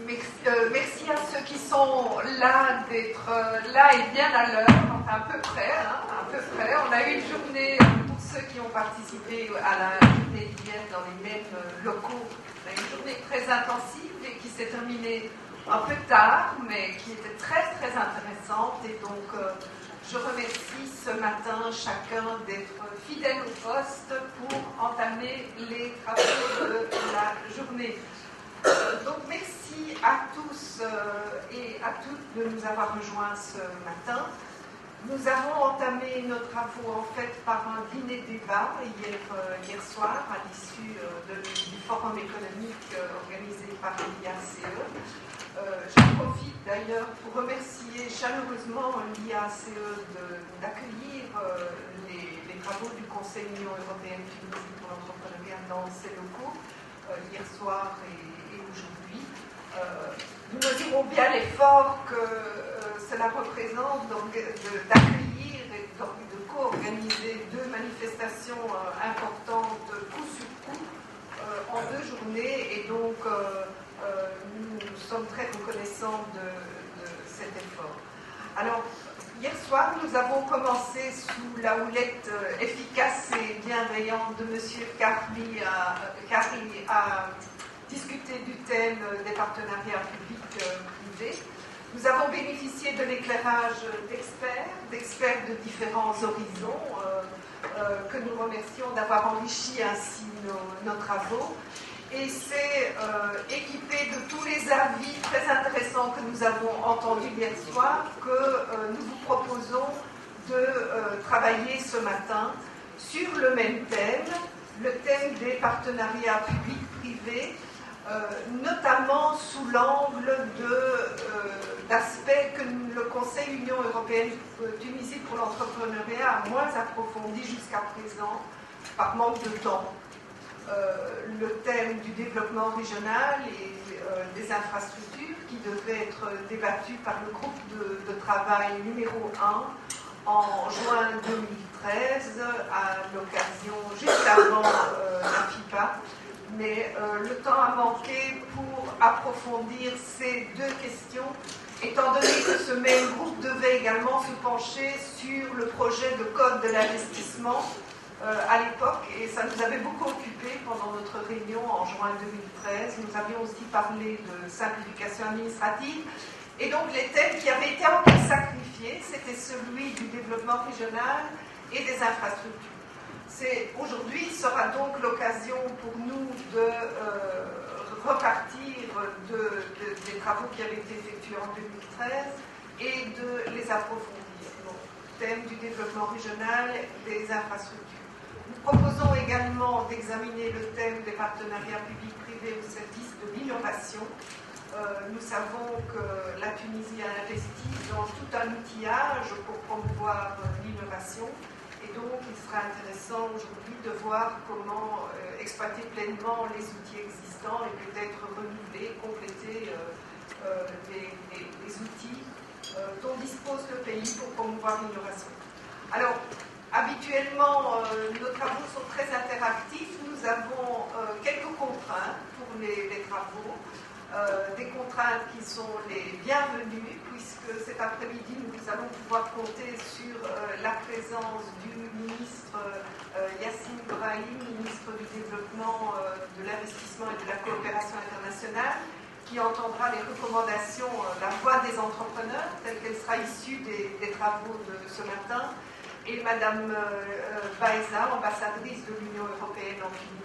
Merci à ceux qui sont là d'être là et bien à l'heure, enfin à peu près, à peu près. On a eu une journée, pour ceux qui ont participé à la journée d'hier dans les mêmes locaux, on a eu une journée très intensive et qui s'est terminée un peu tard, mais qui était très très intéressante. Et donc je remercie ce matin chacun d'être fidèle au poste pour entamer les travaux de la journée. Donc merci à tous et à toutes de nous avoir rejoints ce matin. Nous avons entamé nos travaux en fait par un dîner-débat hier soir à l'issue du forum économique organisé par l'IACE. J'en profite d'ailleurs pour remercier chaleureusement l'IACE d'accueillir les travaux du Conseil Union européenne Tunisie pour l'entrepreneuriat dans ses locaux hier soir et aujourd'hui. Nous mesurons bien l'effort que cela représente d'accueillir et de co-organiser deux manifestations importantes coup sur coup en 2 journées, et donc nous sommes très reconnaissants de cet effort. Alors, hier soir, nous avons commencé sous la houlette efficace et bienveillante de M. Karli à discuter du thème des partenariats publics-privés. Nous avons bénéficié de l'éclairage d'experts de différents horizons, que nous remercions d'avoir enrichi ainsi nos travaux. Et c'est équipé de tous les avis très intéressants que nous avons entendus hier soir que nous vous proposons de travailler ce matin sur le même thème, le thème des partenariats publics-privés, notamment sous l'angle d'aspects que le Conseil Union européenne Tunisie pour l'entrepreneuriat a moins approfondi jusqu'à présent par manque de temps. Le thème du développement régional et des infrastructures qui devait être débattu par le groupe de travail numéro 1 en juin 2013 à l'occasion juste avant la FIPA. Mais le temps a manqué pour approfondir ces 2 questions, étant donné que ce même groupe devait également se pencher sur le projet de code de l'investissement à l'époque, et ça nous avait beaucoup occupé pendant notre réunion en juin 2013. Nous avions aussi parlé de simplification administrative, et donc les thèmes qui avaient été un peu sacrifiés, c'était celui du développement régional et des infrastructures. Aujourd'hui sera donc l'occasion pour nous de repartir des travaux qui avaient été effectués en 2013 et de les approfondir. Donc, thème du développement régional, des infrastructures. Nous proposons également d'examiner le thème des partenariats publics-privés au service de l'innovation. Nous savons que la Tunisie a investi dans tout un outillage pour promouvoir l'innovation. Et donc, il sera intéressant aujourd'hui de voir comment exploiter pleinement les outils existants et peut-être renouveler, compléter les outils dont dispose le pays pour promouvoir l'innovation. Alors, habituellement, nos travaux sont très interactifs. Nous avons quelques contraintes pour les travaux. Des contraintes qui sont les bienvenues, puisque cet après-midi, nous allons pouvoir compter sur la présence du ministre Yassine Brahim, ministre du Développement, de l'Investissement et de la Coopération internationale, qui entendra les recommandations, la voix des entrepreneurs, telle qu'elle sera issue des travaux de ce matin, et Madame Baeza, ambassadrice de l'Union européenne en Tunisie.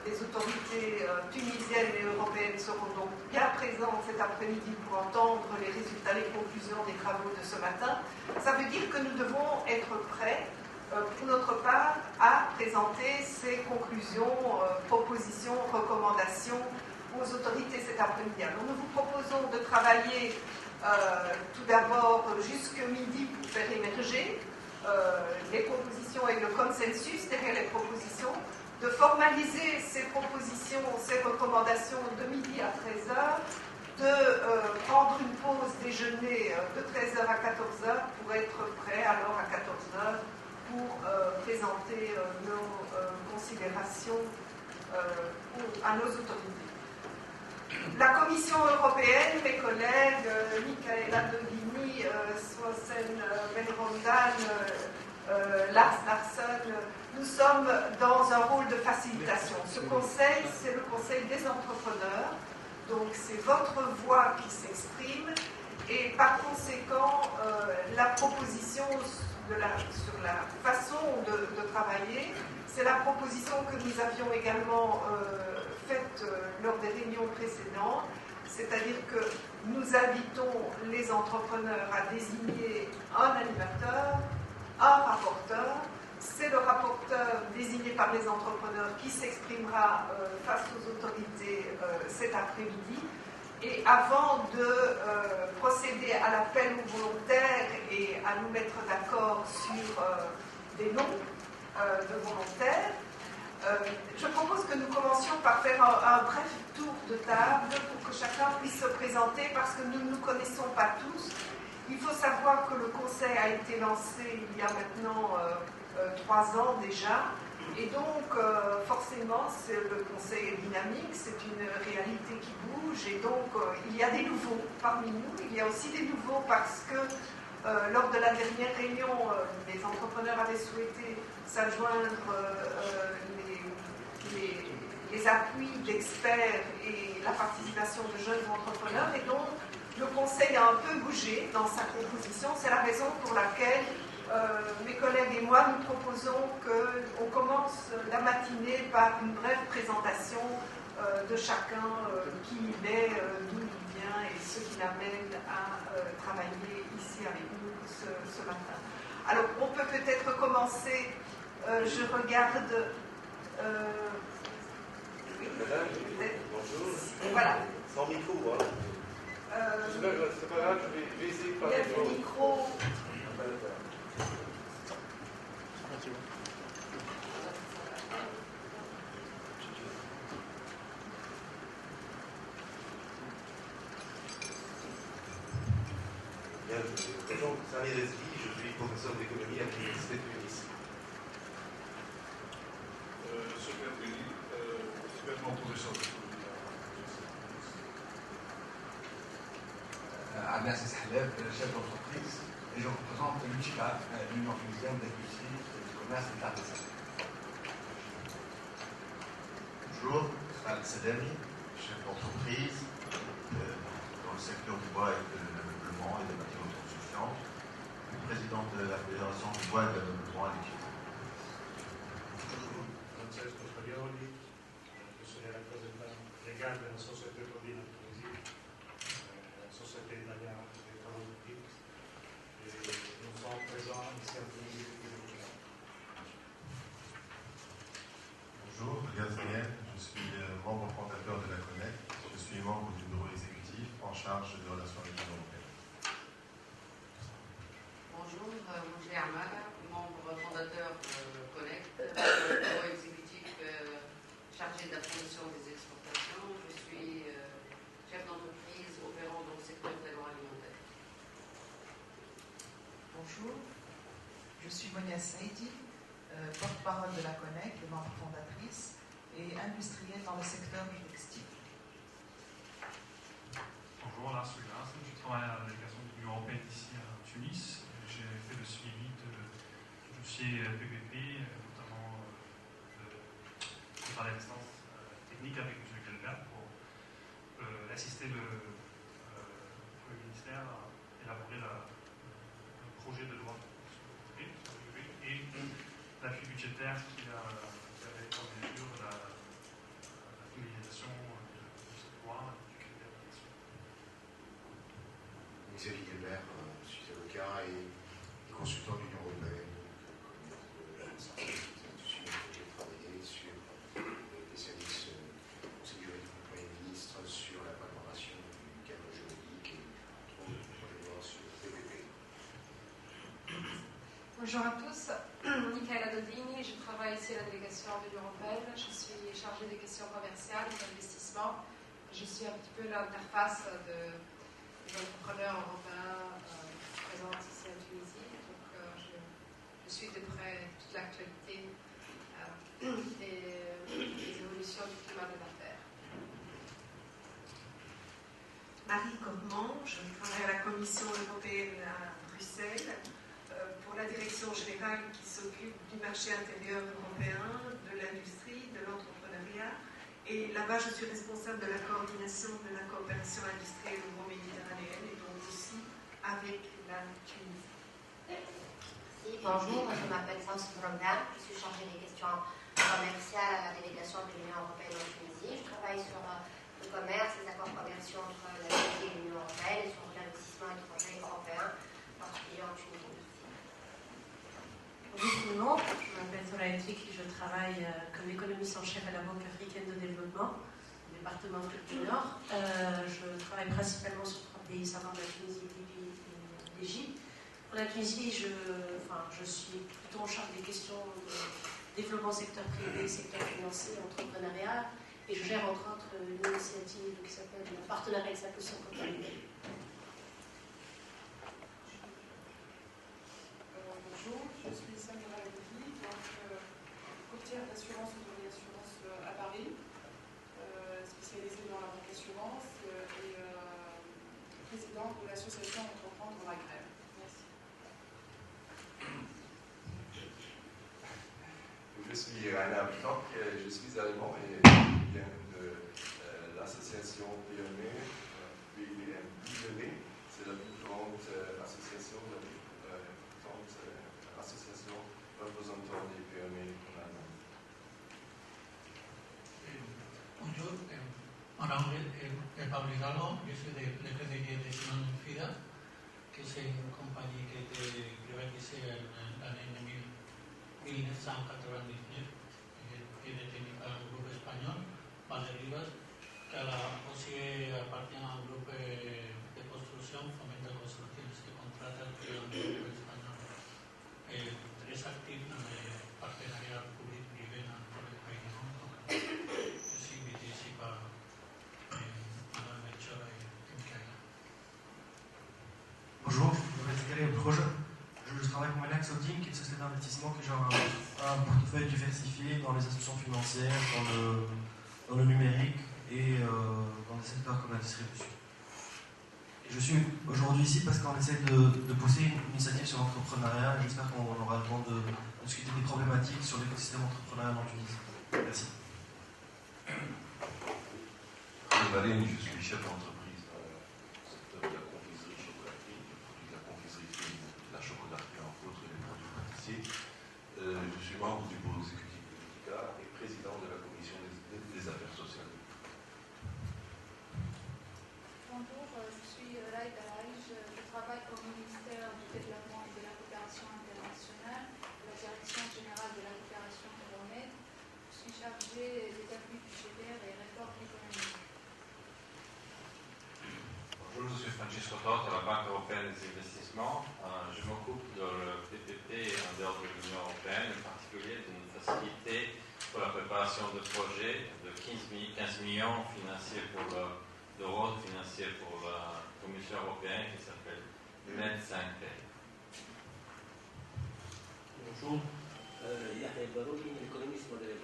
Les autorités tunisiennes et européennes seront donc bien présentes cet après-midi pour entendre les résultats, les conclusions des travaux de ce matin. Ça veut dire que nous devons être prêts, pour notre part, à présenter ces conclusions, propositions, recommandations aux autorités cet après-midi. Alors nous vous proposons de travailler tout d'abord jusque midi pour faire émerger les propositions et le consensus derrière les propositions, de formaliser ces propositions, ces recommandations de midi à 13h, de prendre une pause déjeuner de 13h à 14h pour être prêt alors à 14h pour présenter nos considérations à nos autorités. La Commission européenne, mes collègues, Michaela Dodini, Swasen Benrondan, Lars Larsson, nous sommes dans un rôle de facilitation. Ce conseil, c'est le conseil des entrepreneurs, donc c'est votre voix qui s'exprime, et par conséquent, la proposition sur la façon de travailler, c'est la proposition que nous avions également faite lors des réunions précédentes, c'est-à-dire que nous invitons les entrepreneurs à désigner un animateur, un rapporteur. C'est le rapporteur désigné par les entrepreneurs qui s'exprimera face aux autorités cet après-midi. Et avant de procéder à l'appel aux volontaires et à nous mettre d'accord sur des noms de volontaires, je propose que nous commencions par faire un bref tour de table pour que chacun puisse se présenter parce que nous ne nous connaissons pas tous. Il faut savoir que le conseil a été lancé il y a maintenant 3 ans déjà. Et donc, forcément, le conseil est dynamique, c'est une réalité qui bouge, et donc il y a des nouveaux parmi nous. Il y a aussi des nouveaux parce que lors de la dernière réunion, les entrepreneurs avaient souhaité s'adjoindre les appuis d'experts et la participation de jeunes entrepreneurs, et donc le conseil a un peu bougé dans sa composition. C'est la raison pour laquelle mes collègues et moi, nous proposons qu'on commence la matinée par une brève présentation de chacun, qui il est, d'où il vient et ce qui l'amène à travailler ici avec nous ce matin. Alors, on peut peut-être commencer, je regarde... oui, bonjour. Voilà. Sans micro, hein. C'est pas grave, je vais essayer de parler. Il y a des micros. Bien, je me présente, Samir Ezgi, je suis professeur d'économie à l'Université de Tunis. Super Tuni, également professeur d'économie à Agnès Halef, chef d'entreprise, et je représente l'UTICA, l'Union tunisienne d'industrie, du commerce et de l'artisanat. Bonjour, Al Sadami, chef d'entreprise dans le secteur du bois et de l'ameublement et des bâtiments de construction, président de la Fédération du bois et de l'ameublement à l'Équipe. Bonjour, Francesco Farioli, je suis le représentant légal de la Société Rodin en Tunisie, la Société italienne des travaux publics, et nous sommes présents ici en Tunisie depuis 2015. Bonjour, Elias Daniel, je suis membre fondateur de la CONEC, je suis membre du bureau exécutif en charge des relations avec l'Union européenne. Bonjour, Moujli Amara, membre fondateur de Connect, bureau exécutif chargé de la promotion des exportations. Je suis chef d'entreprise opérant dans le secteur de l'agroalimentaire. Bonjour, je suis Monia Saidi, porte-parole de la CONEC, membre fondatrice et industrielle dans le secteur du textile. Bonjour, Lars Larsson, je travaille à la délégation de l'Union européenne ici à Tunis. J'ai fait le suivi de dossiers PPP, notamment par l'assistance technique avec M. Gelbert pour assister le ministère à élaborer le projet de loi et l'appui budgétaire qui avait comme mesure la finalisation de ce droit du critère d'addition. Xavier Gelbert, je suis avocat et consultant de l'Union européenne. J'ai travaillé sur les services de sécurité du Premier ministre, sur la préparation du cadre juridique et entre autres projet de loi sur le PPP. Bonjour à tous, Michaela Dodini, je travaille ici à la délégation de l'Union européenne, je suis chargée des questions commerciales et d'investissement. Je suis un petit peu l'interface des entrepreneurs européens présents ici en Tunisie, donc je suis de près toute l'actualité et les évolutions du climat de l'affaire. Marie Cormand, je travaille à la Commission européenne à Bruxelles pour la direction générale qui s'occupe du marché intérieur européen, de l'industrie, de l'entrepreneuriat. Et là-bas, je suis responsable de la coordination de la coopération industrielle euro-méditerranéenne et donc aussi avec la Tunisie. Bonjour, je m'appelle Samson Bromberg, je suis chargée des questions commerciales à la délégation de l'Union européenne en Tunisie. Je travaille sur le commerce, les accords commerciaux entre la Tunisie et l'Union européenne et sur l'investissement étranger européen, en particulier en Tunisie. Bonjour, je m'appelle Soraya Triki, je travaille comme économiste en chef à la Banque africaine de développement, au département d'Afrique du Nord. Je travaille principalement sur 3 pays, savoir la Tunisie, Libye et l'Égypte. Pour la Tunisie, je suis plutôt en charge des questions de développement secteur privé, secteur financier, entrepreneuriat, et je gère entre autres une initiative qui s'appelle un partenariat qui s'appelle Sans Contaminés. Bonjour, je suis Samira Lagoudi, courtière d'assurance et de réassurance à Paris, spécialisée dans la banque assurance et présidente de l'association Entreprendre au Maghreb. Merci. Je suis Rainer Bitock, je suis allemand et je viens de l'association PME, BBMW. C'est la plus grande association, représentant des PME en Allemagne. Bonjour, mon nom est Pablo Hidalgo, je suis le PDG de Simon Fida, que c'est une compagnie qui a été privatisée en l'année 1999 et détenue par un groupe espagnol, Valderribas, que aussi appartient à un groupe de construction, Fomento Construcciones, que contrata un groupe espagnol très actif dans les partenariats publics-privés dans le pays du monde. Je suis invité ici par Madame Melchora et Michaela. Bonjour, je m'appelle Zakaria Broge. Je travaille pour Menax Holding, qui est une société d'investissement qui gère un portefeuille diversifié dans les institutions financières, dans le numérique et dans des secteurs comme la distribution. Et je suis aujourd'hui ici parce qu'on essaie de pousser une initiative sur l'entrepreneuriat. J'espère qu'on aura le temps de discuter des problématiques sur l'écosystème entrepreneurial en Tunisie. Merci. Valérie, je suis chef d'entreprise dans le secteur de la confiserie chocolaterie, des produits de la confiserie fine, de la chocolaterie entre autres et des produits pâtissiers. Je suis membre du bureau exécutif de l'UTICA et président de la commission des affaires sociales. Bonjour, je suis Raïda Haïj, je travaille au ministère du Développement et de la Coopération internationale, la Direction générale de la coopération Euromed. Je suis chargée des appuis budgétaires et réformes économiques. Bonjour, je suis Francisco Toth à la Banque européenne des investissements. Je m'occupe de le PPP en dehors de l'Union européenne, en particulier d'une facilité pour la préparation de projets de 15 millions financiers d'euros financiers pour la Commission européenne qui s'appelle MED 5P. Bonjour, Yahya Barouni, économiste modèle.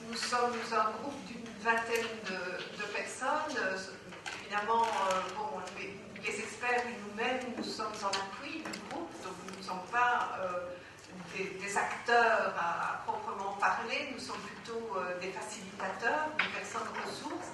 Nous sommes un groupe d'une vingtaine de personnes. Évidemment, les experts et nous-mêmes, nous sommes en appui du groupe, donc nous ne sommes pas des acteurs à proprement parler, nous sommes plutôt des facilitateurs, des personnes ressources.